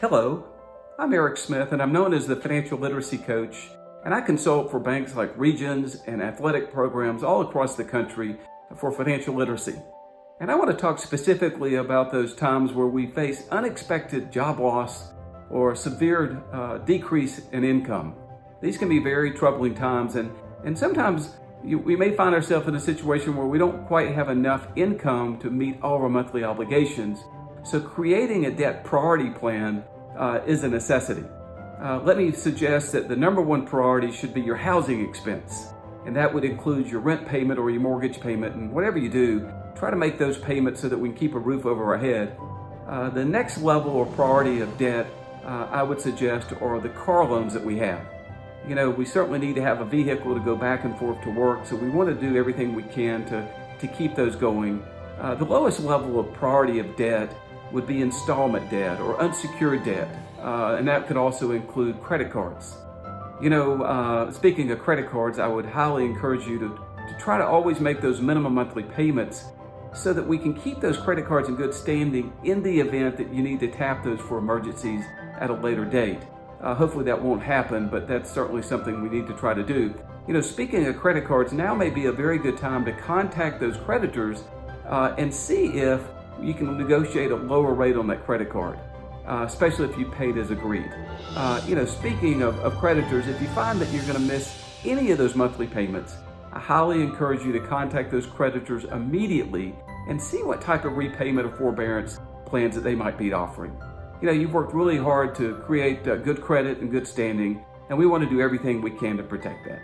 Hello, I'm Eric Smith, and I'm known as the Financial Literacy Coach, and I consult for banks like Regions and athletic programs all across the country for financial literacy. And I want to talk specifically about those times where we face unexpected job loss or severe decrease in income. These can be very troubling times, and sometimes we may find ourselves in a situation where we don't quite have enough income to meet all of our monthly obligations. So creating a debt priority plan is a necessity. Let me suggest that the number one priority should be your housing expense. And that would include your rent payment or your mortgage payment. And whatever you do, try to make those payments so that we can keep a roof over our head. The next level or priority of debt, I would suggest, are the car loans that we have. You know, we certainly need to have a vehicle to go back and forth to work, so we want to do everything we can to keep those going. The lowest level of priority of debt would be installment debt or unsecured debt, and that could also include credit cards. You know, speaking of credit cards, I would highly encourage you to try to always make those minimum monthly payments so that we can keep those credit cards in good standing in the event that you need to tap those for emergencies at a later date. Hopefully that won't happen, but that's certainly something we need to try to do. You know, speaking of credit cards, now may be a very good time to contact those creditors and see if you can negotiate a lower rate on that credit card, especially if you paid as agreed. You know, speaking of creditors, if you find that you're going to miss any of those monthly payments, I highly encourage you to contact those creditors immediately and see what type of repayment or forbearance plans that they might be offering. You know, you've worked really hard to create good credit and good standing, and we want to do everything we can to protect that.